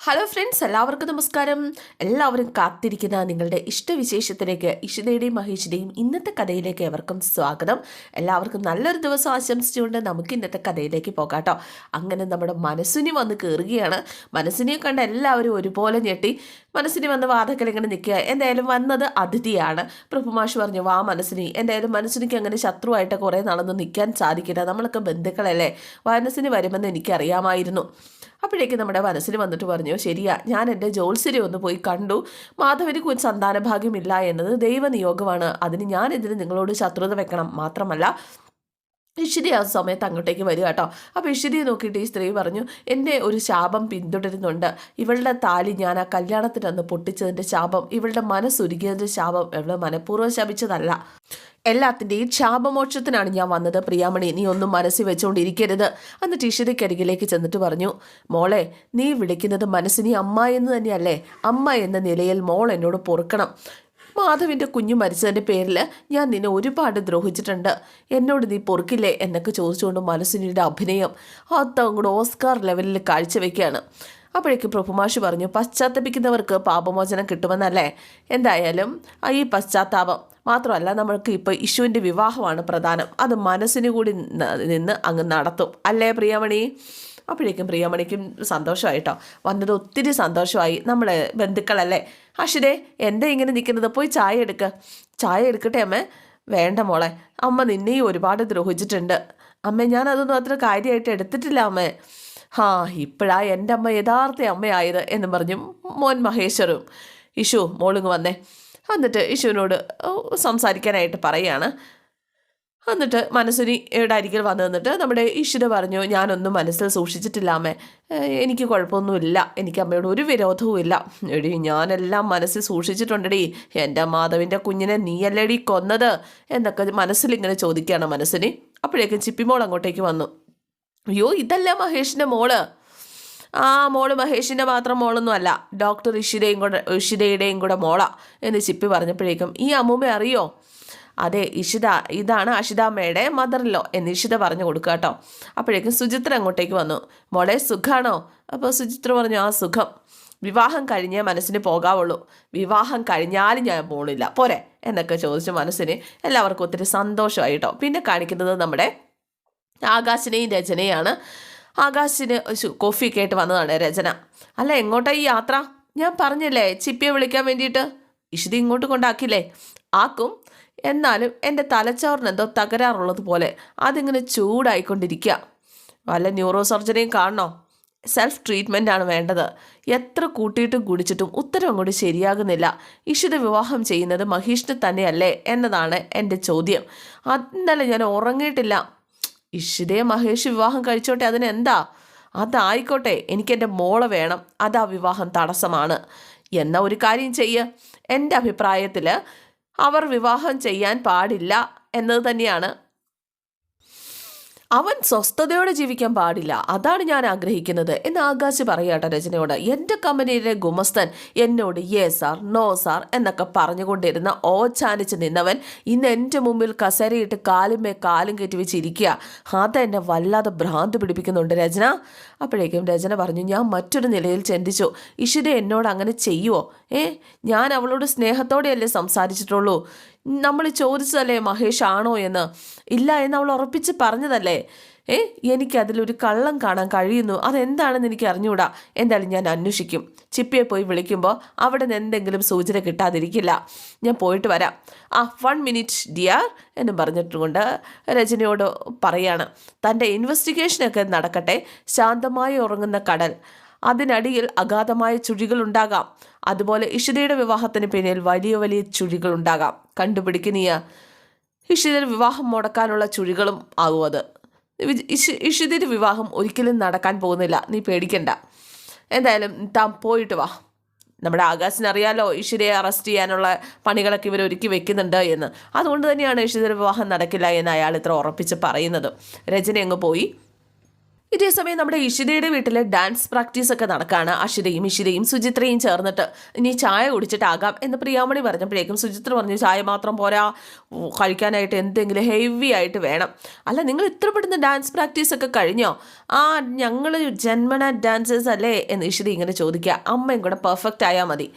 Hello friends, എല്ലാവർക്കും നമസ്കാരം. എല്ലാവരും കാത്തിരിക്കുന്ന നിങ്ങളുടെ ഇഷ്ടവിശേഷത്തിലേക്ക് ഇഷിതയുടെയും മഹേഷിൻ്റെയും ഇന്നത്തെ കഥയിലേക്ക് എവർക്കും സ്വാഗതം. എല്ലാവർക്കും നല്ലൊരു ദിവസം ആശംസിച്ചുകൊണ്ട് നമുക്ക് ഇന്നത്തെ കഥയിലേക്ക് പോകാം കേട്ടോ. അങ്ങനെ നമ്മുടെ മനസ്സിനെ വന്ന് കയറുകയാണ്. മനസ്സിനെ കണ്ട എല്ലാവരും ഒരുപോലെ ഞെട്ടി. മനസ്സിനെ വന്ന് വാദക്കൽ ഇങ്ങനെ നിൽക്കുക. എന്തായാലും വന്നത് അതിഥിയാണ്. പ്രഭുമാഷ് പറഞ്ഞു, വാ മനസ്സിനി. എന്തായാലും മനസ്സിനിക്ക് അങ്ങനെ ശത്രുവായിട്ട് കുറേ നാളൊന്നും നിൽക്കാൻ സാധിക്കില്ല. നമ്മളൊക്കെ ബന്ധുക്കളല്ലേ. മനസ്സിന് വരുമെന്ന് എനിക്കറിയാമായിരുന്നു. അപ്പോഴേക്കും നമ്മുടെ മനസ്സിൽ വന്നിട്ട് പറഞ്ഞു, ശരിയാ, ഞാൻ എൻ്റെ ജോത്സ്യരെ ഒന്ന് പോയി കണ്ടു. മാധവന് സന്താന ഭാഗ്യമില്ല എന്നത് ദൈവനിയോഗമാണ്. അതിന് ഞാനിതിന് നിങ്ങളോട് ശത്രുത വെക്കണം. മാത്രമല്ല ഇഷിരി ആ സമയത്ത് അങ്ങോട്ടേക്ക് വരിക കേട്ടോ. അപ്പോൾ ഇഷിരിയെ നോക്കിയിട്ട് ഈ സ്ത്രീ പറഞ്ഞു, എന്നെ ഒരു ശാപം പിന്തുടരുന്നുണ്ട്. ഇവളുടെ താലി ഞാൻ ആ കല്യാണത്തിനന്ന് പൊട്ടിച്ചതിൻ്റെ ശാപം, ഇവളുടെ മനസ്സുരുകിയതിൻ്റെ ശാപം ഇവളെ മനഃപൂർവ്വം ശപിച്ചതല്ല. എല്ലാത്തിൻ്റെയും ശാപമോക്ഷത്തിനാണ് ഞാൻ വന്നത്. പ്രിയാമണി, നീ ഒന്നും മനസ്സിൽ വെച്ചുകൊണ്ടിരിക്കരുത്. എന്നിട്ട് ഇഷിതയ്ക്കരികിലേക്ക് ചെന്നിട്ട് പറഞ്ഞു, മോളെ, നീ വിളിക്കുന്നത് മനസ്സിനി അമ്മ എന്ന് തന്നെയല്ലേ? അമ്മ എന്ന നിലയിൽ മോൾ എന്നോട് പൊറുക്കണം. മാധവിൻ്റെ കുഞ്ഞു മരിച്ചതിൻ്റെ പേരിൽ ഞാൻ നിന്നെ ഒരുപാട് ദ്രോഹിച്ചിട്ടുണ്ട്. എന്നോട് നീ പൊറുക്കില്ലേ എന്നൊക്കെ ചോദിച്ചുകൊണ്ട് മനസ്സിനിയുടെ അഭിനയം അതങ്ങോട്ട് ഓസ്കാർ ലെവലിൽ കാഴ്ചവെക്കുകയാണ്. അപ്പോഴേക്കും പ്രഭുമാഷ് പറഞ്ഞു, പശ്ചാത്തപിക്കുന്നവർക്ക് പാപമോചനം കിട്ടുമെന്നല്ലേ? എന്തായാലും ഈ പശ്ചാത്താപം മാത്രമല്ല, നമ്മൾക്ക് ഇപ്പോൾ ഇശുവിൻ്റെ വിവാഹമാണ് പ്രധാനം. അത് മനസ്സിന് കൂടി നിന്ന് അങ്ങ് നടത്തും അല്ലേ പ്രിയമണി? അപ്പോഴേക്കും പ്രിയമണിക്കും സന്തോഷമായിട്ടോ. വന്നത് ഒത്തിരി സന്തോഷമായി. നമ്മളെ ബന്ധുക്കളല്ലേ. അഷിതേ, എന്താ ഇങ്ങനെ നിൽക്കുന്നത്? പോയി ചായ എടുക്കുക. ചായ എടുക്കട്ടെ അമ്മേ? വേണ്ട മോളെ, അമ്മ നിന്നെയും ഒരുപാട് ദ്രോഹിച്ചിട്ടുണ്ട്. അമ്മേ, ഞാനതൊന്നും അത്ര കാര്യമായിട്ട് എടുത്തിട്ടില്ല അമ്മേ. ഇപ്പോഴാ എൻ്റെ അമ്മ യഥാർത്ഥ അമ്മയായത് എന്ന് പറഞ്ഞു മോൻ മഹേശ്വരും. ഇഷു, മോളിങ് വന്നേ. എന്നിട്ട് ഇഷുവിനോട് സംസാരിക്കാനായിട്ട് പറയുകയാണ്. എന്നിട്ട് മനസ്സിനിയുടെ അരികിൽ വന്നു നിന്നിട്ട് നമ്മുടെ ഇഷിത പറഞ്ഞു, ഞാനൊന്നും മനസ്സിൽ സൂക്ഷിച്ചിട്ടില്ല അമ്മേ. എനിക്ക് കുഴപ്പമൊന്നുമില്ല. എനിക്ക് അമ്മയോട് ഒരു വിരോധവും ഇല്ല. എടി, ഞാനെല്ലാം മനസ്സിൽ സൂക്ഷിച്ചിട്ടുണ്ടടി. എൻ്റെ മാധവിൻ്റെ കുഞ്ഞിനെ നീയല്ലേടി കൊന്നത് എന്നൊക്കെ മനസ്സിലിങ്ങനെ ചോദിക്കുകയാണ് മനസ്സിന്. അപ്പോഴേക്കും ചിപ്പിമോൾ അങ്ങോട്ടേക്ക് വന്നു. അയ്യോ, ഇതല്ല മഹേഷിൻ്റെ മോള്. ആ മോള് മഹേഷിൻ്റെ മാത്രം മോളൊന്നും അല്ല, ഡോക്ടർ ഇഷിതയുടെയും കൂടെ മോളാ എന്ന് ചിപ്പി പറഞ്ഞപ്പോഴേക്കും, ഈ അമ്മൂമ്മ അറിയോ? അതെ ഇഷിത, ഇതാണ് അഷിതാമ്മയുടെ മദറിലോ എന്ന് ഇഷിത പറഞ്ഞു കൊടുക്കുക കേട്ടോ. അപ്പോഴേക്കും സുചിത്ര അങ്ങോട്ടേക്ക് വന്നു. മോളെ, സുഖാണോ? അപ്പോൾ സുചിത്ര പറഞ്ഞു, ആ സുഖം. വിവാഹം കഴിഞ്ഞേ മനസ്സിന് പോകാവുള്ളൂ. വിവാഹം കഴിഞ്ഞാലും ഞാൻ പോണില്ല, പോരെ എന്നൊക്കെ ചോദിച്ചു മനസ്സിന്. എല്ലാവർക്കും ഒത്തിരി സന്തോഷമായിട്ടോ. പിന്നെ കാണിക്കുന്നത് നമ്മുടെ ആകാശിനെയും രചനയാണ്. ആകാശിന് കോഫിയൊക്കെ ആയിട്ട് വന്നതാണ് രചന. അല്ല, എങ്ങോട്ടാ ഈ യാത്ര? ഞാൻ പറഞ്ഞില്ലേ ചിപ്പിയെ വിളിക്കാൻ വേണ്ടിയിട്ട്. ഇഷിത ഇങ്ങോട്ട് കൊണ്ടാക്കില്ലേ? ആക്കും. എന്നാലും എൻ്റെ തലച്ചോറിന് എന്തോ തകരാറുള്ളത് പോലെ അതിങ്ങനെ ചൂടായിക്കൊണ്ടിരിക്കുക. വല്ല ന്യൂറോ സർജറിയും കാണണോ? സെൽഫ് ട്രീറ്റ്മെൻറ്റാണ് വേണ്ടത്. എത്ര കൂട്ടിയിട്ടും കുടിച്ചിട്ടും ഉത്തരം അങ്ങോട്ട് ശരിയാകുന്നില്ല. ഇഷിത വിവാഹം ചെയ്യുന്നത് മഹേഷിന് തന്നെയല്ലേ എന്നതാണ് എൻ്റെ ചോദ്യം. ഇന്നലെ ഞാൻ ഉറങ്ങിയിട്ടില്ല. ഇഷിതയെ മഹേഷ് വിവാഹം കഴിച്ചോട്ടെ, അതിനെന്താ? അതായിക്കോട്ടെ, എനിക്കെൻ്റെ മോളെ വേണം. അതാ വിവാഹം തടസ്സമാണ്. എന്ന ഒരു കാര്യം ചെയ്യുക. എൻ്റെ അഭിപ്രായത്തിൽ അവർ വിവാഹം ചെയ്യാൻ പാടില്ല എന്നത് തന്നെയാണ്. അവൻ സ്വസ്ഥതയോടെ ജീവിക്കാൻ പാടില്ല, അതാണ് ഞാൻ ആഗ്രഹിക്കുന്നത് എന്ന് ആകാശ് പറയാട്ടോ രചനയോട്. എൻ്റെ കമ്പനിയിലെ ഗുമസ്തൻ എന്നോട് യെസ് സാർ, നോ സാർ എന്നൊക്കെ പറഞ്ഞുകൊണ്ടിരുന്ന ഓച്ചാനിച്ച് നിന്നവൻ ഇന്ന് എൻ്റെ മുമ്പിൽ കസരയിട്ട് കാലുമേ കാലും കയറ്റി വെച്ചിരിക്കുക. അതെന്നെ വല്ലാതെ ഭ്രാന്ത് പിടിപ്പിക്കുന്നുണ്ട് രചന. അപ്പോഴേക്കും രചന പറഞ്ഞു, ഞാൻ മറ്റൊരു നിലയിൽ ചിന്തിച്ചു. ഇഷിത എന്നോട് അങ്ങനെ ചെയ്യുമോ? ഞാൻ അവളോട് സ്നേഹത്തോടെയല്ലേ സംസാരിച്ചിട്ടുള്ളൂ. നമ്മൾ ചോദിച്ചതല്ലേ മഹേഷ് ആണോ എന്ന്. ഇല്ല എന്ന് അവൾ ഉറപ്പിച്ച് പറഞ്ഞതല്ലേ. എനിക്കതിലൊരു കള്ളം കാണാൻ കഴിയുന്നു. അതെന്താണെന്ന് എനിക്ക് അറിഞ്ഞുകൂടാ. എന്തായാലും ഞാൻ അന്വേഷിക്കും. ചിപ്പിയെ പോയി വിളിക്കുമ്പോൾ അവിടെ നിന്ന് എന്തെങ്കിലും സൂചന കിട്ടാതിരിക്കില്ല. ഞാൻ പോയിട്ട് വരാം. 1 മിനിറ്റ് ഡിയർ എന്ന് പറഞ്ഞിട്ടുകൊണ്ട് രചനയോട് പറയാണ്. തൻ്റെ ഇൻവെസ്റ്റിഗേഷനൊക്കെ നടക്കട്ടെ. ശാന്തമായി ഉറങ്ങുന്ന കടൽ, അതിനടിയിൽ അഗാധമായ ചുഴികളുണ്ടാകാം. അതുപോലെ ഇഷിതയുടെ വിവാഹത്തിന് പിന്നിൽ വലിയ വലിയ ചുഴികളുണ്ടാകാം. കണ്ടുപിടിക്കുന്നീയ ഇഷിതയുടെ വിവാഹം മുടക്കാനുള്ള ചുഴികളും ആകും അത്. ഇഷിതയുടെ വിവാഹം ഒരിക്കലും നടക്കാൻ പോകുന്നില്ല, നീ പേടിക്കണ്ട. എന്തായാലും താൻ പോയിട്ട് വാ. നമ്മുടെ ആകാശിനറിയാലോ ഇഷിതയെ അറസ്റ്റ് ചെയ്യാനുള്ള പണികളൊക്കെ ഇവർ ഒരുക്കി വെക്കുന്നുണ്ട് എന്ന്. അതുകൊണ്ട് തന്നെയാണ് ഇഷിതയുടെ വിവാഹം നടക്കില്ല എന്ന് അയാൾ ഇത്ര ഉറപ്പിച്ച് പറയുന്നത്. രചന അങ്ങ് പോയി. ഇതേസമയം നമ്മുടെ ഇഷിതയുടെ വീട്ടിൽ ഡാൻസ് പ്രാക്ടീസ് ഒക്കെ നടക്കുകയാണ്. അഷിതയും ഇഷിതയും സുചിത്രയും ചേർന്നിട്ട് ഇനി ചായ കുടിച്ചിട്ടാകാം എന്ന് പ്രിയാമണി പറഞ്ഞപ്പോഴേക്കും സുചിത്ര പറഞ്ഞു, ചായ മാത്രം പോരാ, കഴിക്കാനായിട്ട് എന്തെങ്കിലും ഹെവി ആയിട്ട് വേണം. അല്ല, നിങ്ങൾ ഇത്ര പെട്ടെന്ന് ഡാൻസ് പ്രാക്ടീസ് ഒക്കെ കഴിഞ്ഞോ? ആ, ഞങ്ങൾ ജന്മന ഡാൻസേഴ്സ് അല്ലേ എന്ന് ഇഷിത ഇങ്ങനെ ചോദിക്കുക. അമ്മയും കൂടെ പെർഫെക്റ്റ് ആയാൽ മതി.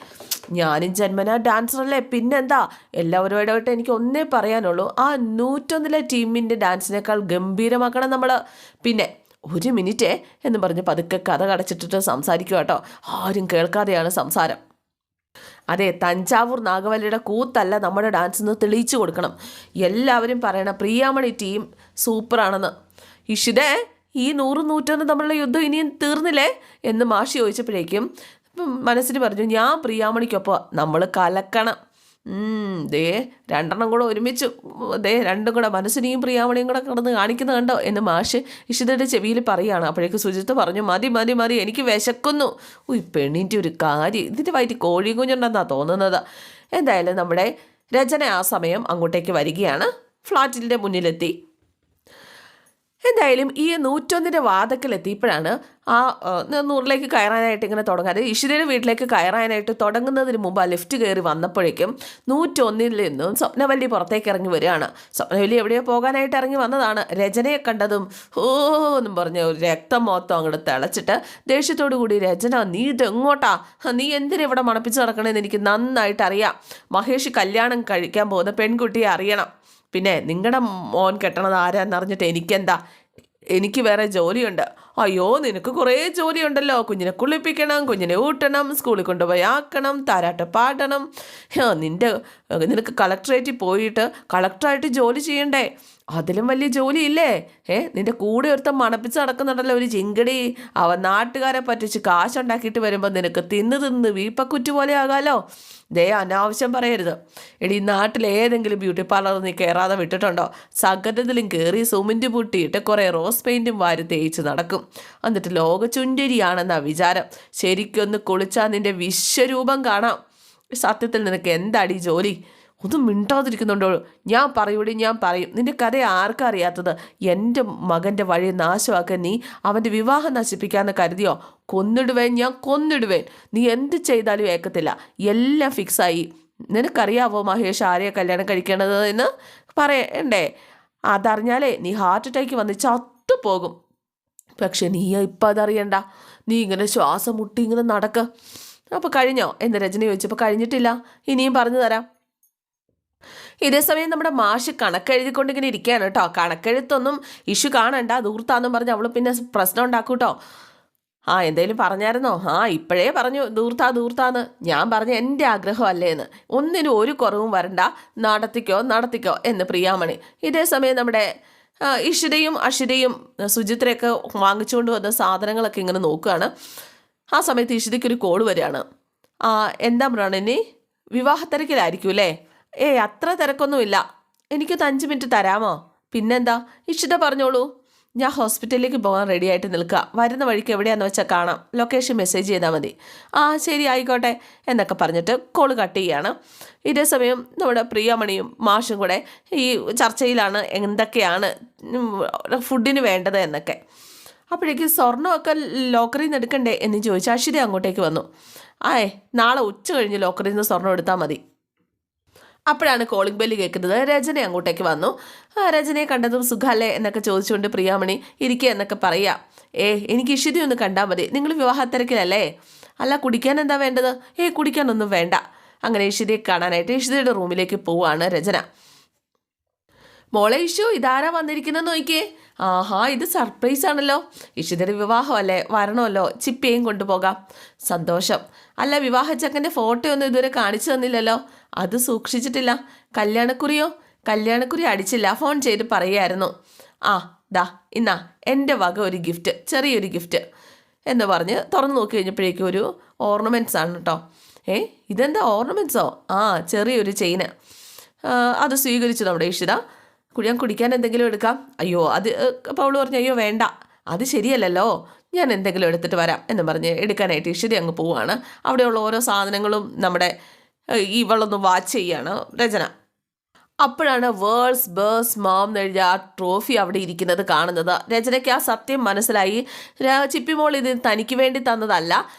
ഞാനും ജന്മന ഡാൻസറല്ലേ, പിന്നെന്താ? എല്ലാവരുമായിട്ട് എനിക്ക് ഒന്നേ പറയാനുള്ളൂ, ആ 101 ടീമിൻ്റെ ഡാൻസിനേക്കാൾ ഗംഭീരമാക്കണം നമ്മൾ. പിന്നെ ഒരു മിനിറ്റേ എന്ന് പറഞ്ഞ് പതുക്കെ കഥ കടച്ചിട്ടിട്ട് സംസാരിക്കുക കേട്ടോ. ആരും കേൾക്കാതെയാണ് സംസാരം. അതെ, തഞ്ചാവൂർ നാഗവല്ലിയുടെ കൂത്തല്ല നമ്മുടെ ഡാൻസ് എന്ന് തെളിയിച്ചു കൊടുക്കണം. എല്ലാവരും പറയണം പ്രിയാമണി ടീം സൂപ്പറാണെന്ന്. ഇഷിതേ, ഈ 100-101 തമ്മിലുള്ള യുദ്ധം ഇനിയും തീർന്നില്ലേ എന്ന് മാഷി ചോദിച്ചപ്പോഴേക്കും മനസ്സിന് പറഞ്ഞു, ഞാൻ പ്രിയാമണിക്കൊപ്പം നമ്മൾ കലക്കണം. ദേ രണ്ടെണ്ണം കൂടെ ഒരുമിച്ച്, ദേ രണ്ടും കൂടെ മനസ്സിനെയും പ്രിയാമണിയും കൂടെ കിടന്ന് കാണിക്കുന്ന കണ്ടോ എന്ന് മാഷ് ഇഷിതയുടെ ചെവിയിൽ പറയുകയാണ്. അപ്പോഴേക്ക് സുജിത്ത് പറഞ്ഞു, മതി മതി മതി, എനിക്ക് വിശക്കുന്നു. ഈ പെണ്ണിൻ്റെ ഒരു കാര്യം, ഇതിൻ്റെ വയറ്റിൽ കോഴി കുഞ്ഞുണ്ടെന്നാണ് തോന്നുന്നത്. എന്തായാലും നമ്മുടെ രചന ആ സമയം അങ്ങോട്ടേക്ക് വരികയാണ്. ഫ്ലാറ്റിൻ്റെ മുന്നിലെത്തി. എന്തായാലും ഈ 101 വാതക്കലെത്തിയപ്പോഴാണ് ആ 100ലേക്ക് കയറാനായിട്ട് ഇങ്ങനെ തുടങ്ങാതെ ഇഷിതയുടെ വീട്ടിലേക്ക് കയറാനായിട്ട് തുടങ്ങുന്നതിന് മുമ്പ് ആ ലിഫ്റ്റ് കയറി വന്നപ്പോഴേക്കും 101 നിന്നും സ്വപ്നവല്ലി പുറത്തേക്ക് ഇറങ്ങി വരികയാണ്. സ്വപ്നവല്ലി എവിടെയോ പോകാനായിട്ട് ഇറങ്ങി വന്നതാണ്. രചനയെ കണ്ടതും ഓ എന്നും പറഞ്ഞ് ഒരു രക്തം മൊത്തം അങ്ങോട്ട് തിളച്ചിട്ട് ദേഷ്യത്തോടു കൂടി, രചന നീ ഇതെങ്ങോട്ടാ? നീ എന്തിനാ ഇവിടെ മണപ്പിച്ച് നടക്കണമെന്ന് എനിക്ക് നന്നായിട്ട് അറിയാം. മഹേഷ് കല്യാണം കഴിക്കാൻ പോകുന്ന പെൺകുട്ടിയെ അറിയണം. പിന്നെ നിങ്ങളുടെ മോൻ കെട്ടണത് ആരാന്നറിഞ്ഞിട്ട് എനിക്കെന്താ? എനിക്ക് വേറെ ജോലിയുണ്ട്. അയ്യോ, നിനക്ക് കുറേ ജോലിയുണ്ടല്ലോ. കുഞ്ഞിനെ കുളിപ്പിക്കണം, കുഞ്ഞിനെ ഊട്ടണം, സ്കൂളിൽ കൊണ്ടുപോയി ആക്കണം, താരാട്ട് പാടണം. നിനക്ക് കളക്ടറേറ്റിൽ പോയിട്ട് കളക്ടറായിട്ട് ജോലി ചെയ്യണ്ടേ? അതിലും വലിയ ജോലിയില്ലേ? നിന്റെ കൂടെ ഒരുത്തം മണപ്പിച്ച് നടക്കുന്നുണ്ടല്ലോ ഒരു ചിങ്കടി. അവൻ നാട്ടുകാരെ പറ്റിച്ച് കാശുണ്ടാക്കിയിട്ട് വരുമ്പോൾ നിനക്ക് തിന്ന് വീപ്പക്കുറ്റു പോലെ ആകാലോ. ദേ അനാവശ്യം പറയരുത്. എടി, നാട്ടിൽ ഏതെങ്കിലും ബ്യൂട്ടി പാർലർ നീ കയറാതെ വിട്ടിട്ടുണ്ടോ? സകലത്തിലും കയറി സുമിൻ്റ് പൂട്ടിയിട്ട് കുറേ റോസ് പെയിൻറ്റും വാരി തേച്ച് നടക്കും. എന്നിട്ട് ലോക ചുണ്ടരിയാണെന്നാ വിചാരം. ശരിക്കൊന്ന് കുളിച്ചാൽ നിന്റെ വിശ്വരൂപം കാണാം. സത്യത്തിൽ നിനക്ക് എന്താടി ജോലി? ഒന്നും മിണ്ടാതിരിക്കുന്നുണ്ടോ? ഞാൻ പറയും. നിന്റെ കഥ ആർക്കാ അറിയാത്തത്? എൻ്റെ മകൻ്റെ വഴി നാശമാക്കാൻ നീ അവൻ്റെ വിവാഹം നശിപ്പിക്കാമെന്ന് കരുതിയോ? ഞാൻ കൊന്നിടുവേൻ. നീ എന്ത് ചെയ്താലും ഏക്കത്തില്ല. എല്ലാം ഫിക്സായി. നിനക്കറിയാവോ മഹേഷ് ആരെയാ കല്യാണം കഴിക്കണത് എന്ന് പറയണ്ടേ? അതറിഞ്ഞാലേ നീ ഹാർട്ട് അറ്റാക്ക് വന്ന് ചത്തുപോകും. പക്ഷെ നീ ഇപ്പം അതറിയണ്ട. നീ ഇങ്ങനെ ശ്വാസം മുട്ടി ഇങ്ങനെ നടക്ക്. അപ്പോൾ കഴിഞ്ഞോ എന്ന് രചന ചോദിച്ചപ്പോൾ കഴിഞ്ഞിട്ടില്ല, ഇനിയും പറഞ്ഞു തരാം. ഇതേസമയം നമ്മുടെ മാഷ് കണക്കെഴുതിക്കൊണ്ടിങ്ങനെ ഇരിക്കുകയാണ് കേട്ടോ. കണക്കെഴുത്തൊന്നും ഇഷ്യൂ കാണണ്ട, ദൂർത്താന്നും പറഞ്ഞ് അവൾ പിന്നെ പ്രശ്നം ഉണ്ടാക്കും കേട്ടോ. എന്തേലും പറഞ്ഞായിരുന്നോ? ഇപ്പോഴേ പറഞ്ഞു ദൂർത്താന്ന്. ഞാൻ പറഞ്ഞ എൻ്റെ ആഗ്രഹം അല്ലേന്ന്. ഒന്നിനും ഒരു കുറവും വരണ്ട, നടത്തിക്കോ എന്ന് പ്രിയാമണി. ഇതേസമയം നമ്മുടെ ഇഷിതയും അഷിതയും സുചിത്രയൊക്കെ വാങ്ങിച്ചുകൊണ്ട് വന്ന സാധനങ്ങളൊക്കെ ഇങ്ങനെ നോക്കുകയാണ്. ആ സമയത്ത് ഇഷിതയ്ക്കൊരു കോൾ വരികയാണ്. എന്താ മൃണനി, വിവാഹത്തിരക്കിലായിരിക്കും അല്ലേ? അത്ര തിരക്കൊന്നുമില്ല, എനിക്കൊരു 5 മിനിറ്റ് തരാമോ? പിന്നെന്താ? ഇഷിത പറഞ്ഞോളൂ. ഞാൻ ഹോസ്പിറ്റലിലേക്ക് പോകാൻ റെഡി ആയിട്ട് നിൽക്കുക. വരുന്ന വഴിക്ക് എവിടെയാണെന്ന് വെച്ചാൽ കാണാം, ലൊക്കേഷൻ മെസ്സേജ് ചെയ്താൽ മതി. ശരി ആയിക്കോട്ടെ എന്നൊക്കെ പറഞ്ഞിട്ട് കോള് കട്ട് ചെയ്യുകയാണ്. ഇതേസമയം നമ്മുടെ പ്രിയമണിയും മാഷും കൂടെ ഈ ചർച്ചയിലാണ് എന്തൊക്കെയാണ് ഫുഡിന് വേണ്ടത് എന്നൊക്കെ. അപ്പോഴേക്കും സ്വർണ്ണമൊക്കെ ലോക്കറിൽ നിന്ന് എടുക്കണ്ടേ എന്ന് ചോദിച്ചാൽ അഷിത അങ്ങോട്ടേക്ക് വന്നു. നാളെ ഉച്ച കഴിഞ്ഞ് ലോക്കറിൽ നിന്ന് സ്വർണ്ണം എടുത്താൽ മതി. അപ്പോഴാണ് കോളിംഗ് ബെല്ല് കേൾക്കുന്നത്. രചന അങ്ങോട്ടേക്ക് വന്നു. രചനയെ കണ്ടതും സുഖമല്ലേ എന്നൊക്കെ ചോദിച്ചുകൊണ്ട് പ്രിയാമണി ഇരിക്കുക എന്നൊക്കെ പറയാം. എനിക്ക് ഇഷിതയൊന്ന് കണ്ടാൽ മതി. നിങ്ങൾ വിവാഹത്തിരക്കിലല്ലേ? അല്ല, കുടിക്കാൻ എന്താ വേണ്ടത്? കുടിക്കാനൊന്നും വേണ്ട. അങ്ങനെ ഇഷിതയെ കാണാനായിട്ട് ഇഷിതയുടെ റൂമിലേക്ക് പോവാണ് രചന. മോളെ ഇഷു, ഇതാരാ വന്നിരിക്കുന്നത് നോക്കിയേ. ഇത് സർപ്രൈസ് ആണല്ലോ. ഇഷിതയുടെ വിവാഹമല്ലേ, വരണമല്ലോ. ചിപ്പിയും കൊണ്ടുപോകാം. സന്തോഷം. അല്ല, വിവാഹച്ചക്കൻ്റെ ഫോട്ടോ ഒന്നും ഇതുവരെ കാണിച്ചു തന്നില്ലല്ലോ. അത് സൂക്ഷിച്ചിട്ടില്ല. കല്യാണക്കുറി അടിച്ചില്ല, ഫോൺ ചെയ്ത് പറയായിരുന്നു. ഇന്നാ എൻ്റെ വക ഒരു ഗിഫ്റ്റ്, ചെറിയൊരു ഗിഫ്റ്റ് എന്ന് പറഞ്ഞ് തുറന്നു നോക്കി കഴിഞ്ഞപ്പോഴേക്കും ഒരു ഓർണമെൻറ്റ്സ് ആണ് കേട്ടോ. ഇതെന്താ ഓർണമെൻറ്റ്സോ? ചെറിയൊരു ചെയിന്. അത് സ്വീകരിച്ചു നമ്മുടെ ഇഷിത. ഞാൻ കുടിക്കാൻ എന്തെങ്കിലും എടുക്കാം. അത് അപ്പോൾ അവൾ പറഞ്ഞു, വേണ്ട, അത് ശരിയല്ലല്ലോ, ഞാൻ എന്തെങ്കിലും എടുത്തിട്ട് വരാം എന്ന് പറഞ്ഞ് എടുക്കാനായിട്ട് ഇഷിത അങ്ങ് പോവുകയാണ്. അവിടെയുള്ള ഓരോ സാധനങ്ങളും നമ്മുടെ ഇവളൊന്ന് വാച്ച് ചെയ്യാണ് രചന. അപ്പോഴാണ് വേൾഡ്സ് ബേഴ്സ് മാം എന്നെഴുതിയ ആ ട്രോഫി അവിടെ ഇരിക്കുന്നത് കാണുന്നത്. രചനയ്ക്ക് ആ സത്യം മനസ്സിലായി. ചിപ്പിമോൾ ഇത് തനിക്ക് വേണ്ടി തന്നതല്ല,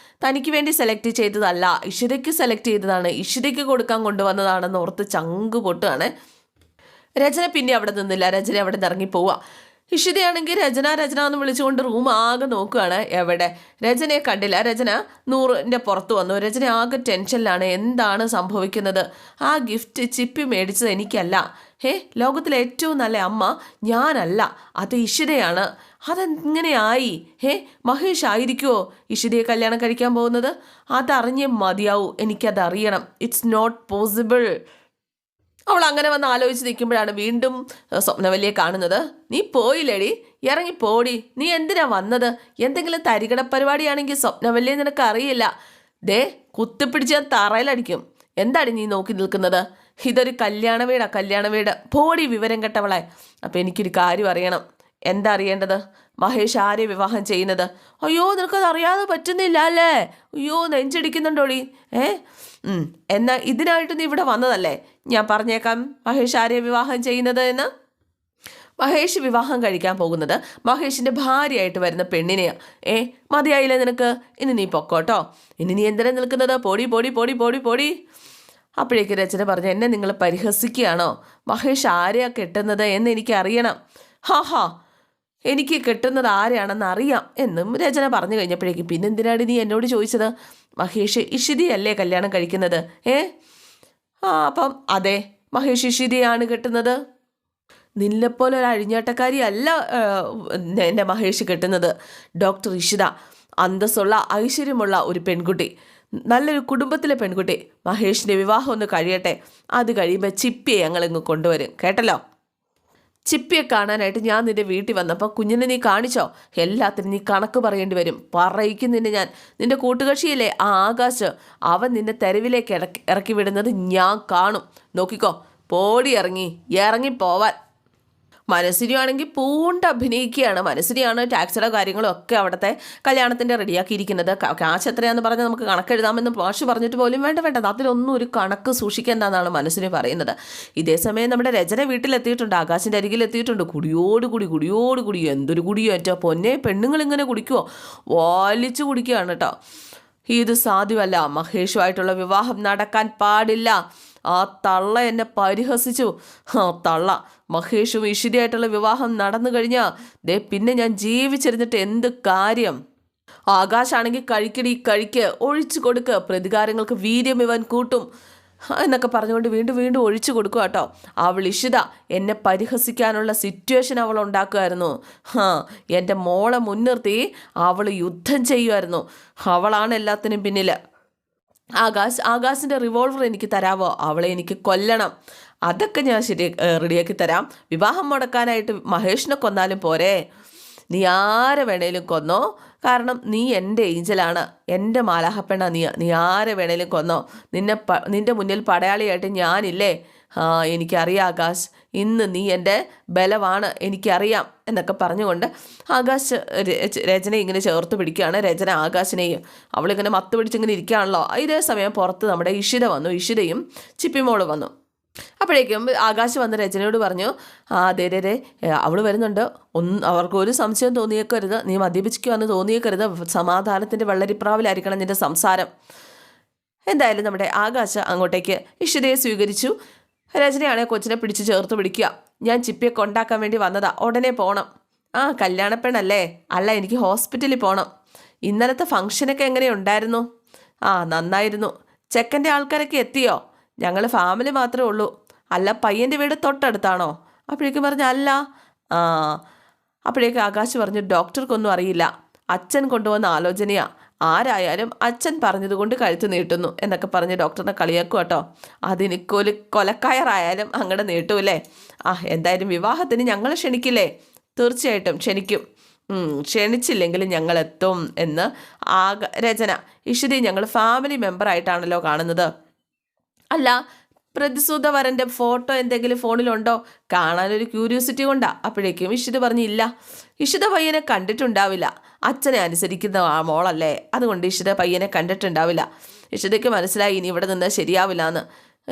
തനിക്ക് വേണ്ടി സെലക്ട് ചെയ്തതല്ല, ഇഷിതയ്ക്ക് സെലക്ട് ചെയ്തതാണ്, ഇഷിതയ്ക്ക് കൊടുക്കാൻ കൊണ്ടുവന്നതാണെന്ന് ഓർത്ത് ചങ്ക് പൊട്ടുകയാണ്. രചന പിന്നെ അവിടെ നിന്നില്ല. രചന അവിടെ നിന്ന് ഇറങ്ങിപ്പോവുക. ഇഷിതയാണെങ്കിൽ രചന രചന എന്ന് വിളിച്ചുകൊണ്ട് റൂം ആകെ നോക്കുകയാണ്. എവിടെ രചനയെ കണ്ടില്ല. രചന 100ൻ്റെ പുറത്ത് വന്നു. രചന ആകെ ടെൻഷനിലാണ്. എന്താണ് സംഭവിക്കുന്നത്? ആ ഗിഫ്റ്റ് ചിപ്പി മേടിച്ചത് എനിക്കല്ല. ലോകത്തിലെ ഏറ്റവും നല്ല അമ്മ ഞാനല്ല, അത് ഇഷിതയാണ്. അതെങ്ങനെയായി? മഹേഷ് ആയിരിക്കുമോ ഇഷിതയെ കല്യാണം കഴിക്കാൻ പോകുന്നത്? അതറിഞ്ഞേ മതിയാവൂ. എനിക്കതറിയണം. It's not possible. അവൾ അങ്ങനെ വന്ന് ആലോചിച്ച് നിൽക്കുമ്പോഴാണ് വീണ്ടും സ്വപ്നവല്ലിയെ കാണുന്നത്. നീ പോയില്ലേടി, ഇറങ്ങിപ്പോടി. നീ എന്തിനാ വന്നത്? എന്തെങ്കിലും തരികട പരിപാടിയാണെങ്കിൽ സ്വപ്നവല്ലിയെ നിനക്ക് അറിയില്ല. കുത്തിപ്പിടിച്ച് ഞാൻ തറയിലടിക്കും. എന്താണ് നീ നോക്കി നിൽക്കുന്നത്? ഇതൊരു കല്യാണ വീട്. പോടി വിവരം കെട്ടവളെ. അപ്പം എനിക്കൊരു കാര്യം അറിയണം. എന്താ അറിയേണ്ടത്? മഹേഷ് ആരെ വിവാഹം ചെയ്യുന്നത്? അയ്യോ, നിനക്കത് അറിയാതെ പറ്റുന്നില്ല അല്ലേ? അയ്യോ, നെഞ്ചടിക്കുന്നുണ്ടോടി. എന്നാ ഇതിനായിട്ട് നീ ഇവിടെ വന്നതല്ലേ? ഞാൻ പറഞ്ഞേക്കാം മഹേഷ് ആരെ വിവാഹം ചെയ്യുന്നത് എന്ന്. മഹേഷ് വിവാഹം കഴിക്കാൻ പോകുന്നത് മഹേഷിൻ്റെ ഭാര്യയായിട്ട് വരുന്ന പെണ്ണിനെയാണ്. മതിയായില്ലേ നിനക്ക്? ഇനി നീ പൊക്കോട്ടോ. ഇനി നീ എന്തിനാ നിൽക്കുന്നത്? പൊടി പൊടി പൊടി പൊടി പൊടി. അപ്പോഴേക്ക് രചന പറഞ്ഞു, എന്നെ നിങ്ങൾ പരിഹസിക്കുകയാണോ? മഹേഷ് ആരെയാ കെട്ടുന്നത് എന്ന് എനിക്കറിയണം. ഹാ, എനിക്ക് കെട്ടുന്നത് ആരെയാണെന്ന് അറിയാം എന്നും രചന പറഞ്ഞു കഴിഞ്ഞപ്പോഴേക്ക് പിന്നെന്തിനാണ് നീ എന്നോട് ചോദിച്ചത്? മഹേഷ് ഇഷിതയല്ലേ കല്യാണം കഴിക്കുന്നത്? അപ്പം അതെ, മഹേഷ് ഇഷിതയാണ് കെട്ടുന്നത്. നിന്നെപ്പോലെ ഒരു അഴിഞ്ഞാട്ടക്കാരി അല്ല എൻ്റെ മഹേഷ് കെട്ടുന്നത്. ഡോക്ടർ ഇഷിത, അന്തസ്സുള്ള ഐശ്വര്യമുള്ള ഒരു പെൺകുട്ടി, നല്ലൊരു കുടുംബത്തിലെ പെൺകുട്ടി. മഹേഷിൻ്റെ വിവാഹം ഒന്ന് കഴിയട്ടെ. അത് കഴിയുമ്പോൾ ചിപ്പിയെ ഞങ്ങളിങ്ങ് കൊണ്ടുവരും. കേട്ടല്ലോ? ചിപ്പിയെ കാണാനായിട്ട് ഞാൻ നിന്റെ വീട്ടിൽ വന്നപ്പോൾ കുഞ്ഞിനെ നീ കാണിച്ചോ? എല്ലാത്തിനും നീ കണക്ക് പറയേണ്ടി വരും. പറയിക്കും നിന്നെ ഞാൻ. നിന്റെ കൂട്ടുകക്ഷിയില്ലേ ആ ആകാശ്, അവൻ നിന്നെ തെരുവിലേക്ക് ഇറക്കി വിടുന്നത് ഞാൻ കാണും. നോക്കിക്കോ. പോടി ഇറങ്ങിപ്പോവാൻ. മനസ്സിനെയാണെങ്കിൽ പൂണ്ട് അഭിനയിക്കുകയാണ്. മനസ്സിനെയാണ് ടാക്സിയുടെ കാര്യങ്ങളും ഒക്കെ അവിടുത്തെ കല്യാണത്തിൻ്റെ റെഡിയാക്കിയിരിക്കുന്നത്. കാശ് എത്രയാണെന്ന് പറഞ്ഞാൽ നമുക്ക് കണക്കെഴുതാമെന്ന് മാഷ് പറഞ്ഞിട്ട് പോലും വേണ്ട, അതിലൊന്നും ഒരു കണക്ക് സൂക്ഷിക്കേണ്ടെന്നാണ് മനസ്സിനെ പറയുന്നത്. ഇതേസമയം നമ്മുടെ രചന വീട്ടിലെത്തിയിട്ടുണ്ട്, ആകാശിൻ്റെ അരികിലെത്തിയിട്ടുണ്ട്. കുടിയോട് എന്തൊരു കുടിയോ ഏറ്റോ പൊന്നെ. പെണ്ണുങ്ങളിങ്ങനെ കുടിക്കുമോ? വലിച്ചു കുടിക്കുകയാണ് കേട്ടോ. ഇത് സാധ്യമല്ല. മഹേഷുമായിട്ടുള്ള വിവാഹം നടക്കാൻ പാടില്ല. ആ തള്ള എന്നെ പരിഹസിച്ചു. തള്ള. മഹേഷും ഇഷിതയായിട്ടുള്ള വിവാഹം നടന്നു കഴിഞ്ഞാൽ പിന്നെ ഞാൻ ജീവിച്ചിരുന്നിട്ട് എന്ത് കാര്യം? ആകാശാണെങ്കിൽ കഴിക്ക്, ഒഴിച്ചു കൊടുക്ക്, പ്രതികാരങ്ങൾക്ക് വീര്യം ഇവൻ കൂട്ടും എന്നൊക്കെ പറഞ്ഞുകൊണ്ട് വീണ്ടും ഒഴിച്ചു കൊടുക്കുക കേട്ടോ. അവൾ ഇഷിത എന്നെ പരിഹസിക്കാനുള്ള സിറ്റുവേഷൻ അവൾ ഉണ്ടാക്കുമായിരുന്നു. എൻ്റെ മോളെ മുൻനിർത്തി അവൾ യുദ്ധം ചെയ്യുമായിരുന്നു. അവളാണ് എല്ലാത്തിനും പിന്നിൽ. ആകാശിൻ്റെ റിവോൾവർ എനിക്ക് തരാമോ? അവളെ എനിക്ക് കൊല്ലണം. അതൊക്കെ ഞാൻ റെഡിയാക്കി തരാം. വിവാഹം മുടക്കാനായിട്ട് മഹേഷിനെ കൊന്നാലും പോരെ. നീ ആരെ വേണേലും കൊന്നോ, കാരണം നീ എൻ്റെ ഏഞ്ചലാണ്, എൻ്റെ മാലാഹപ്പെണ്ണ നീ ആരെ വേണേലും കൊന്നോ. നിൻ്റെ മുന്നിൽ പടയാളിയായിട്ട് ഞാനില്ലേ? എനിക്കറിയാം ആകാശ്, ഇന്ന് നീ എൻ്റെ ബലമാണ്, എനിക്കറിയാം എന്നൊക്കെ പറഞ്ഞുകൊണ്ട് ആകാശ് രചന ഇങ്ങനെ ചേർത്ത് പിടിക്കുകയാണ്. രചന ആകാശിനെയും. അവളിങ്ങനെ മത്ത് പിടിച്ചിങ്ങനെ ഇരിക്കുകയാണല്ലോ. ഇതേ സമയം പുറത്ത് നമ്മുടെ ഇഷിത വന്നു. ഇഷിതയും ചിപ്പിമോള് വന്നു. അപ്പോഴേക്കും ആകാശ് വന്ന് രചനയോട് പറഞ്ഞു, അതെ അവൾ വരുന്നുണ്ട്, അവർക്കൊരു സംശയം തോന്നിയേക്കരുത്, നീ മദ്യപിച്ചിക്കുമെന്ന് തോന്നിയേക്കരുത്, സമാധാനത്തിൻ്റെ വെള്ളരിപ്രാവിലായിരിക്കണം നിൻ്റെ സംസാരം. എന്തായാലും നമ്മുടെ ആകാശ് അങ്ങോട്ടേക്ക് ഇഷിതയെ സ്വീകരിച്ചു. രചനയാണെങ്കിൽ കൊച്ചിനെ പിടിച്ച് ചേർത്ത് പിടിക്കുക. ഞാൻ ചിപ്പിയെ കൊണ്ടാക്കാൻ വേണ്ടി വന്നതാ, ഉടനെ പോകണം. കല്യാണപ്പെണ്ണല്ലേ? അല്ല, എനിക്ക് ഹോസ്പിറ്റലിൽ പോകണം. ഇന്നലത്തെ ഫംഗ്ഷനൊക്കെ എങ്ങനെയുണ്ടായിരുന്നു? നന്നായിരുന്നു. ചെക്കൻ്റെ ആൾക്കാരൊക്കെ എത്തിയോ? ഞങ്ങൾ ഫാമിലി മാത്രമേ ഉള്ളൂ. അല്ല, പയ്യൻ്റെ വീട് തൊട്ടടുത്താണോ? അപ്പോഴേക്കും പറഞ്ഞു അല്ല. അപ്പോഴേക്കും ആകാശ് പറഞ്ഞു, ഡോക്ടർക്കൊന്നും അറിയില്ല, അച്ഛൻ കൊണ്ടുവന്ന ആലോചനയാ. ആരായാലും അച്ഛൻ പറഞ്ഞതുകൊണ്ട് കഴുത്ത് നീട്ടുന്നു എന്നൊക്കെ പറഞ്ഞ് ഡോക്ടറിനെ കളിയാക്കും കേട്ടോ. അതിന് കൊലക്കയറായാലും അങ്ങോട്ട് നീട്ടൂല്ലേ? എന്തായാലും വിവാഹത്തിന് ഞങ്ങൾ ക്ഷണിക്കില്ലേ? തീർച്ചയായിട്ടും ക്ഷണിക്കും. ക്ഷണിച്ചില്ലെങ്കിലും ഞങ്ങളെത്തും എന്ന് രചന. ഇഷിതി ഞങ്ങൾ ഫാമിലി മെമ്പറായിട്ടാണല്ലോ കാണുന്നത്. അല്ല, പ്രതിസൂത വരൻ്റെ ഫോട്ടോ എന്തെങ്കിലും ഫോണിലുണ്ടോ? കാണാനൊരു ക്യൂരിയോസിറ്റി കൊണ്ടാ. അപ്പോഴേക്കും ഇഷിത പറഞ്ഞില്ല. ഇഷിത പയ്യനെ കണ്ടിട്ടുണ്ടാവില്ല. അച്ഛനെ അനുസരിക്കുന്ന മോളല്ലേ, അതുകൊണ്ട് ഇഷിത പയ്യനെ കണ്ടിട്ടുണ്ടാവില്ല. ഇഷിതയ്ക്ക് മനസ്സിലായി ഇനി ഇവിടെ നിന്ന് ശരിയാവില്ല എന്ന്.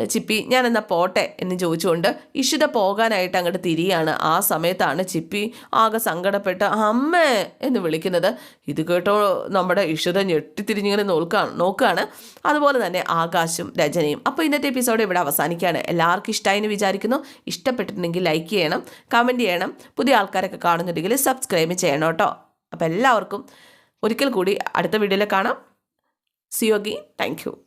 ചിപ്പി ഞാൻ എന്നാ പോട്ടെ എന്ന് ചോദിച്ചുകൊണ്ട് ഇഷിത പോകാനായിട്ട് അങ്ങോട്ട് തിരിയാണ്. ആ സമയത്താണ് ചിപ്പി ആകെ സങ്കടപ്പെട്ട് അമ്മേ എന്ന് വിളിക്കുന്നത്. ഇത് കേട്ടോ നമ്മുടെ ഇഷിത ഞെട്ടിത്തിരിഞ്ഞിങ്ങനെ നോക്കുകയാണ്. അതുപോലെ തന്നെ ആകാശും രജനിയും. അപ്പോൾ ഇന്നത്തെ എപ്പിസോഡ് ഇവിടെ അവസാനിക്കുകയാണ്. എല്ലാവർക്കും ഇഷ്ടമായി എന്ന് വിചാരിക്കുന്നു. ഇഷ്ടപ്പെട്ടിട്ടുണ്ടെങ്കിൽ ലൈക്ക് ചെയ്യണം, കമൻറ്റ് ചെയ്യണം. പുതിയ ആൾക്കാരൊക്കെ കാണുന്നുണ്ടെങ്കിൽ സബ്സ്ക്രൈബ് ചെയ്യണം കേട്ടോ. അപ്പോൾ എല്ലാവർക്കും ഒരിക്കൽ കൂടി അടുത്ത വീഡിയോയിൽ കാണാം. C you again. Thank you.